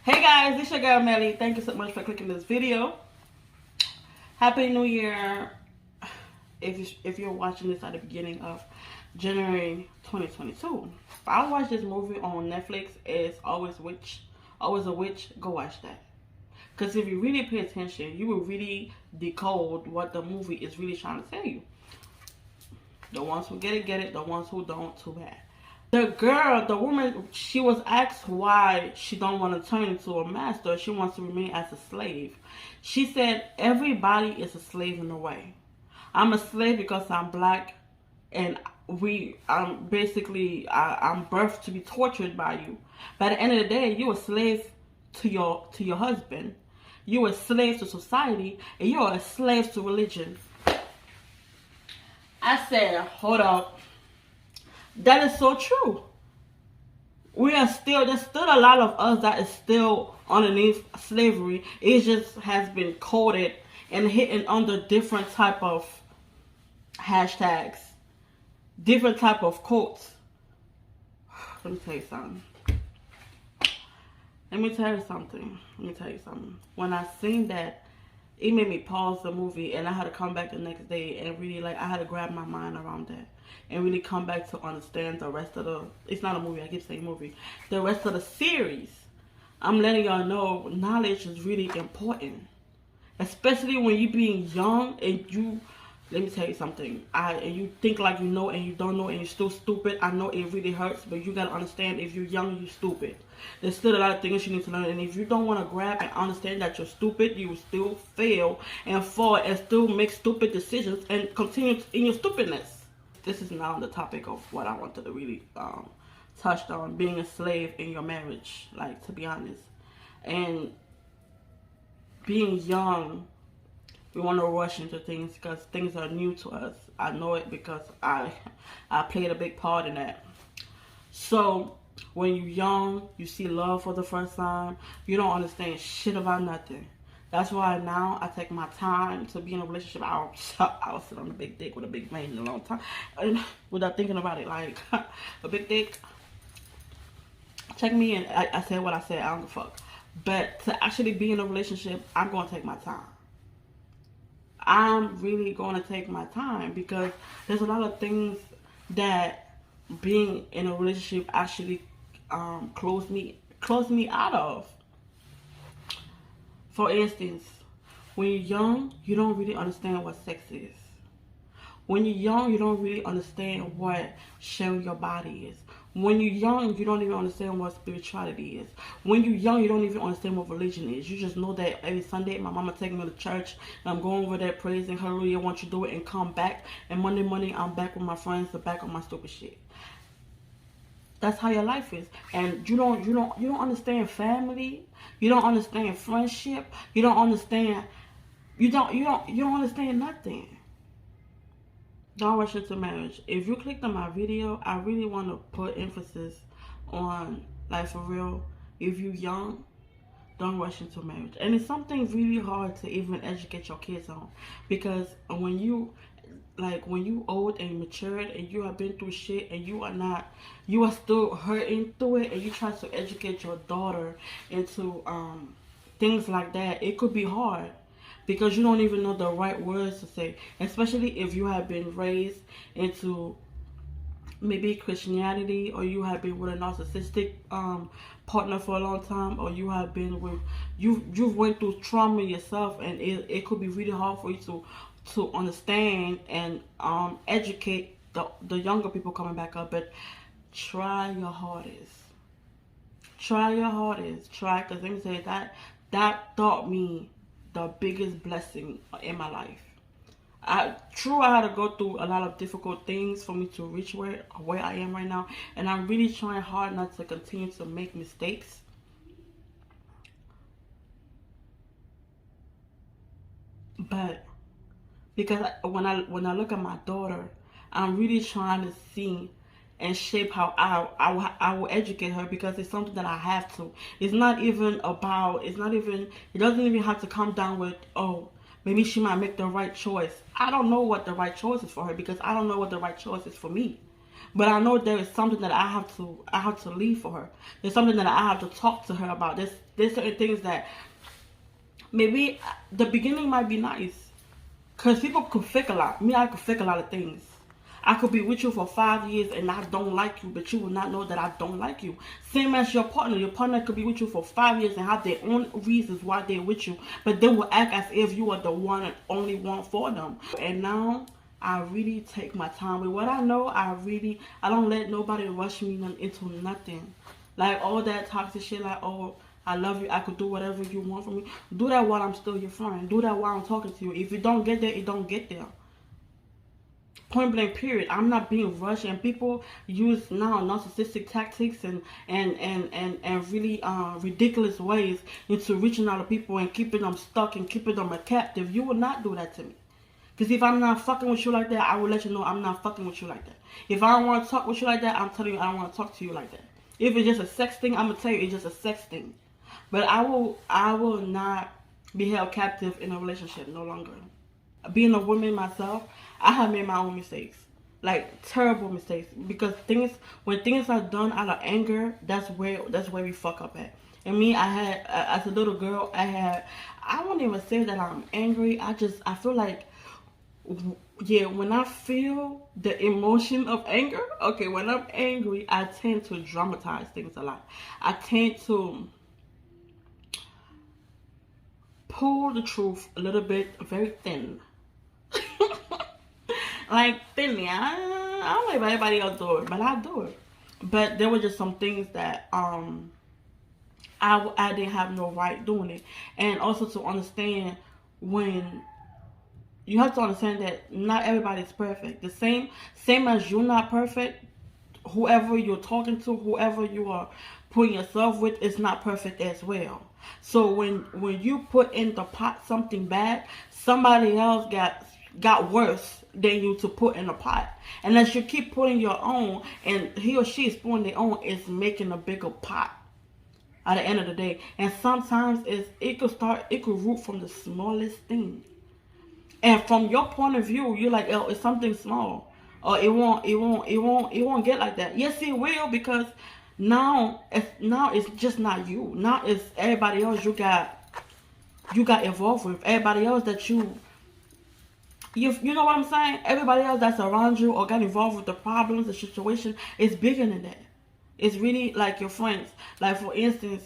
Hey guys, it's your girl Melly. Thank you so much for clicking this video. Happy New Year. If you're watching this at the beginning of January 2022. If I watch this movie on Netflix, it's always a witch, go watch that. Because if you really pay attention, you will really decode what the movie is really trying to tell you. The ones who get it. The ones who don't, too bad. The woman, she was asked why she don't want to turn into a master. She wants to remain as a slave. She said, everybody is a slave in a way. I'm a slave because I'm black, and I'm birthed to be tortured by you. By the end of the day, you're a slave to your husband. You're a slave to society, and you're a slave to religion. I said, hold up. That is so true. There's still a lot of us that is still underneath slavery. It just has been coded and hidden under different type of hashtags, different type of quotes. Let me tell you something. When I seen that, it made me pause the movie, and I had to come back the next day and really I had to grab my mind around that and really come back to understand the rest of it's not a movie, I keep saying movie, the rest of the series. I'm letting y'all know knowledge is really important, especially when you being young and let me tell you something. And you think like you know and you don't know and you're still stupid. I know it really hurts, but you gotta understand, if you're young, you're stupid. There's still a lot of things you need to learn, and if you don't want to grab and understand that you're stupid, you will still fail and fall and still make stupid decisions and continue in your stupidness. This is now the topic of what I wanted to really touch on, being a slave in your marriage, to be honest. And being young, we want to rush into things because things are new to us. I know it because I played a big part in that. So when you're young, you see love for the first time, you don't understand shit about nothing. That's why now I take my time to be in a relationship. I'll sit on a big dick with a big man in a long time, and without thinking about it, a big dick. Check me in. I said what I said. I don't give a fuck. But to actually be in a relationship, I'm gonna take my time. I'm really going to take my time because there's a lot of things that being in a relationship actually closed me out of. For instance, when you're young, you don't really understand what sex is. When you're young, you don't really understand what sharing your body is. When you're young, you don't even understand what spirituality is. When you're young, you don't even understand what religion is. You just know that every Sunday, my mama taking me to church, and I'm going over there praising hallelujah, want you to do it, and come back. And Monday morning, I'm back with my friends, to back on my stupid shit. That's how your life is. And you don't understand family. You don't understand friendship. You don't understand nothing. Don't rush into marriage. If you clicked on my video, I really want to put emphasis on, for real, if you're young, don't rush into marriage. And it's something really hard to even educate your kids on, because when you old and matured and you have been through shit and you are still hurting through it, and you try to educate your daughter into things like that, it could be hard. Because you don't even know the right words to say. Especially if you have been raised into maybe Christianity, or you have been with a narcissistic partner for a long time, or you have been with, you've went through trauma yourself, and it could be really hard for you to understand and educate the younger people coming back up. But try your hardest. Because let me say that taught me the biggest blessing in my life. I had to go through a lot of difficult things for me to reach where I am right now, and I'm really trying hard not to continue to make mistakes. But because when I look at my daughter, I'm really trying to see and shape how I will educate her, because it's something that I have to. It doesn't even have to come down with, oh, maybe she might make the right choice. I don't know what the right choice is for her, because I don't know what the right choice is for me. But I know there is something that I have to leave for her. There's something that I have to talk to her about. There's certain things that maybe the beginning might be nice. Because people could fake a lot. Me, I could fake a lot of things. I could be with you for 5 years and I don't like you, but you will not know that I don't like you. Same as your partner. Your partner could be with you for 5 years and have their own reasons why they're with you, but they will act as if you are the one and only one for them. And now I really take my time with what I know. I don't let nobody rush me into nothing. Like all that toxic shit, like, oh, I love you, I could do whatever you want from me. Do that while I'm still your friend. Do that while I'm talking to you. If you don't get there, it don't get there. Point blank period. I'm not being rushed, and people use now narcissistic tactics and really ridiculous ways into reaching out to people and keeping them stuck and keeping them a captive. You will not do that to me. Because if I'm not fucking with you like that, I will let you know I'm not fucking with you like that. If I don't want to talk with you like that, I'm telling you I don't want to talk to you like that. If it's just a sex thing, I'm gonna tell you it's just a sex thing. But I will not be held captive in a relationship no longer. Being a woman myself, I have made my own mistakes, like terrible mistakes. Because when things are done out of anger, that's where we fuck up at. And me, I had as a little girl, I won't even say that I'm angry. I feel like, yeah, when I feel the emotion of anger, okay, when I'm angry, I tend to dramatize things a lot. I tend to pull the truth a little bit, very thin. Like thinly. I don't know if anybody else do it, but I do it. But there were just some things that I didn't have no right doing it. And also to understand, when you have to understand that not everybody's perfect. The same as you're not perfect, whoever you're talking to, whoever you are putting yourself with is not perfect as well. So when you put in the pot something bad, somebody else got worse than you to put in the pot. And as you keep putting your own, and he or she is putting their own, it's making a bigger pot at the end of the day. And sometimes it could root from the smallest thing. And from your point of view, you're like, oh, it's something small. Or it won't get like that. Yes, it will, because now it's just not you. Now it's everybody else you got involved with. Everybody else that you know what I'm saying? Everybody else that's around you or got involved with the problems, the situation, is bigger than that. It's really like your friends. Like, for instance,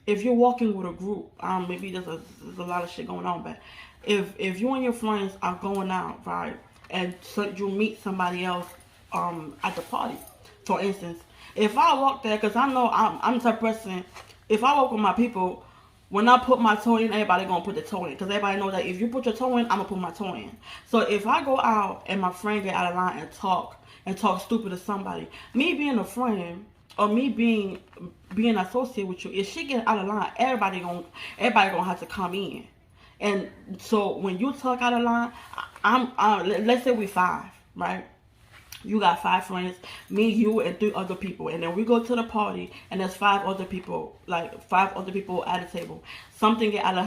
if you're walking with a group, maybe there's a lot of shit going on, but if you and your friends are going out, right, and so you meet somebody else at the party, for instance, if I walk there, because I know I'm the type of person, if I walk with my people, when I put my toe in, everybody gonna put the toe in. Because everybody knows that if you put your toe in, I'm gonna put my toe in. So if I go out and my friend get out of line and talk stupid to somebody, me being a friend or me being associated with you, if she get out of line, everybody gonna have to come in. And so when you talk out of line, let's say we 5, right? You got 5 friends, me, you, and 3 other people. And then we go to the party, and there's 5 other people, like 5 other people at the table. Something get out of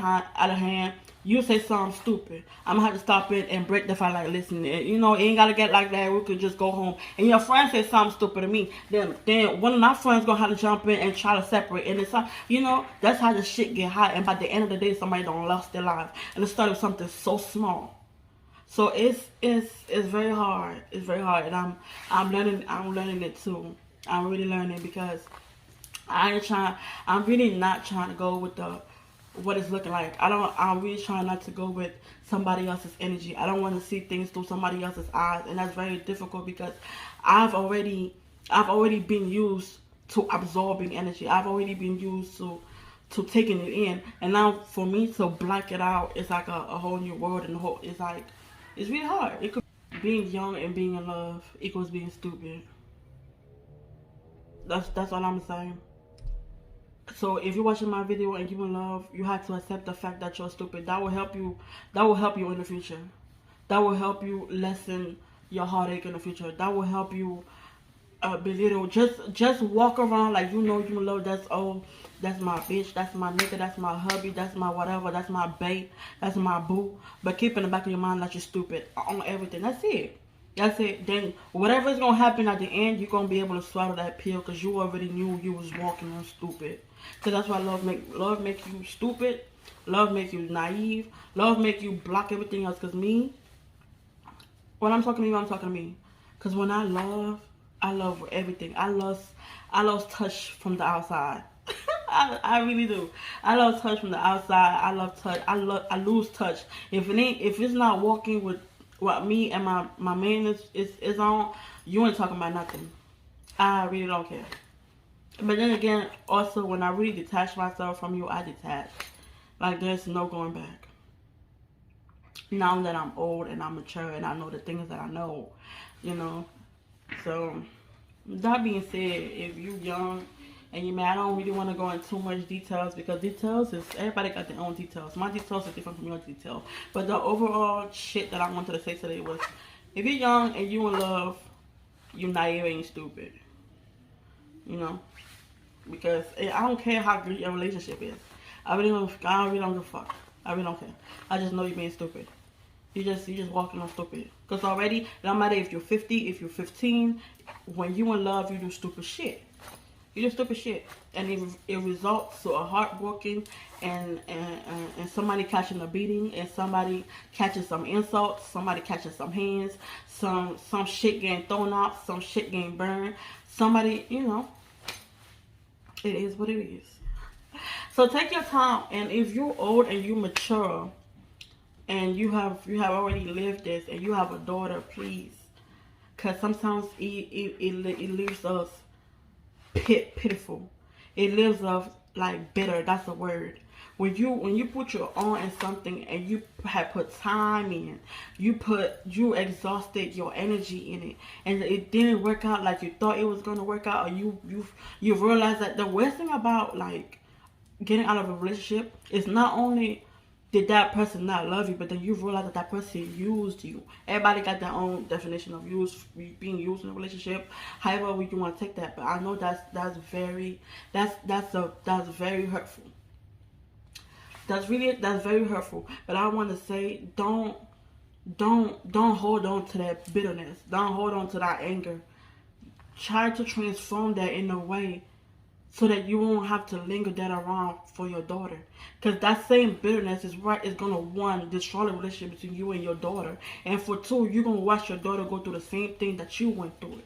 hand. You say something stupid. I'm going to have to stop it and break the fight. Like, listen, you know, it ain't got to get like that. We could just go home. And your friend says something stupid to me. Then one of my friends going to have to jump in and try to separate. And it's, you know, that's how the shit get hot. And by the end of the day, somebody done lost their life. And it started with something so small. So it's very hard. It's very hard, and I'm learning it too. I'm really learning, because I'm really not trying to go with what it's looking like. I'm really trying not to go with somebody else's energy. I don't want to see things through somebody else's eyes, and that's very difficult, because I've already been used to absorbing energy. I've already been used to taking it in, and now for me to blank it out, it's like a whole new world, and it's really hard. Being young and being in love equals being stupid. That's all I'm saying. So if you're watching my video and you're in love, you have to accept the fact that you're stupid. That will help you in the future. That will help you lessen your heartache in the future. That will help you belittle. Just walk around like you know you love. That's my bitch, that's my nigga, that's my hubby, that's my whatever, that's my bae, that's my boo. But keep in the back of your mind that you're stupid on everything. That's it. That's it. Then whatever's gonna happen at the end, you're gonna be able to swallow that pill because you already knew you was walking on stupid. Cause that's why love make you stupid. Love make you naive. Love make you block everything else. Cause me, when I'm talking to you, I'm talking to me. Cause when I love everything. I love touch from the outside. I really do. I love touch from the outside. I love touch. I lose touch. If it's not walking with what me and my man is on, you ain't talking about nothing. I really don't care. But then again, also when I really detach myself from you, I detach. Like there's no going back. Now that I'm old and I'm mature and I know the things that I know, you know. So that being said, if you young and you man, I don't really want to go into too much details because details is everybody got their own details. My details are different from your detail. But the overall shit that I wanted to say today was, if you're young and you in love, you naive and you stupid. You know, because I don't care how good your relationship is. I really don't give a fuck. I really don't care. I just know you're being stupid. You just walking on stupid. Because already, no matter if you're 50, if you're 15, when you in love, you do stupid shit. You do stupid shit. And it results to a heartbroken and somebody catching a beating and somebody catching some insults, somebody catching some hands, some shit getting thrown out, some shit getting burned. Somebody, you know, it is what it is. So take your time, and if you're old and you mature and you have already lived this and you have a daughter, please, because sometimes it leaves us pitiful. It leaves us like bitter. That's the word. When you put your all in something and you have put time in, you exhausted your energy in it, and it didn't work out like you thought it was gonna work out, or you realize that the worst thing about like getting out of a relationship is not only did that person not love you, but then you realize that that person used you. Everybody got their own definition of being used in a relationship. However you want to take that, but I know that's very hurtful. That's very hurtful. But I want to say, don't hold on to that bitterness. Don't hold on to that anger. Try to transform that in a way so that you won't have to linger that around for your daughter. Because that same bitterness is going to, one, destroy the relationship between you and your daughter. And for two, you're going to watch your daughter go through the same thing that you went through it.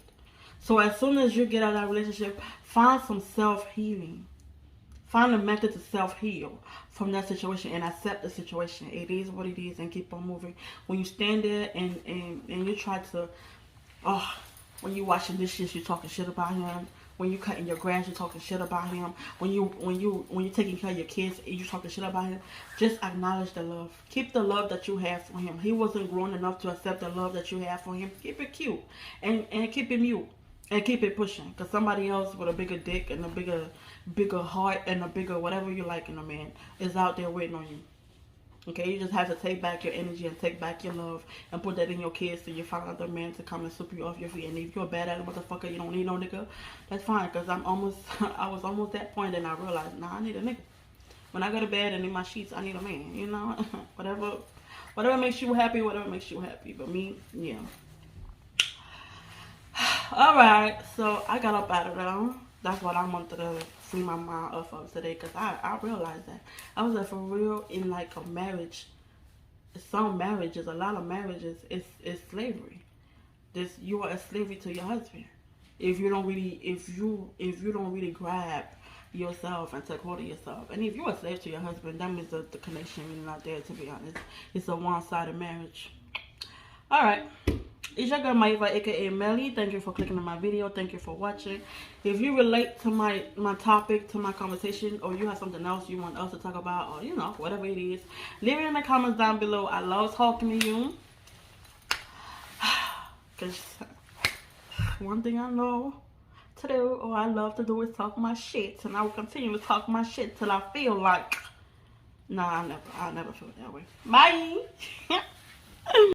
So as soon as you get out of that relationship, find some self-healing. Find a method to self-heal from that situation and accept the situation. It is what it is and keep on moving. When you stand there and you try to, when you washing dishes, you're talking shit about him. When you cutting your grass, you're talking shit about him. When you taking care of your kids, you talking shit about him. Just acknowledge the love. Keep the love that you have for him. He wasn't grown enough to accept the love that you have for him. Keep it cute and keep it mute and keep it pushing. Cause somebody else with a bigger dick and a bigger heart and a bigger whatever you like in a man is out there waiting on you. Okay, you just have to take back your energy and take back your love and put that in your kids till you find another man to come and sweep you off your feet. And if you're a badass motherfucker, you don't need no nigga, that's fine. Because I was almost that point and I realized, nah, I need a nigga. When I go to bed and in my sheets, I need a man, you know? whatever makes you happy, But me, yeah. Alright, so I got up out of there. That's what I wanted to free my mind off of today, because I realized that I was like, for real, in like a marriage, some marriages, a lot of marriages, it's slavery. You are a slavery to your husband if you don't really grab yourself and take hold of yourself. And if you're a slave to your husband, that means the connection really not there, to be honest. It's a one-sided marriage. Alright. It's your girl Maiva, aka Melly. Thank you for clicking on my video. Thank you for watching. If you relate to my topic, to my conversation, or you have something else you want us to talk about, or you know, whatever it is, leave it in the comments down below. I love talking to you. Because one thing I know to do, or I love to do, is talk my shit. And I will continue to talk my shit till I feel like, nah, I'll never feel that way. Bye.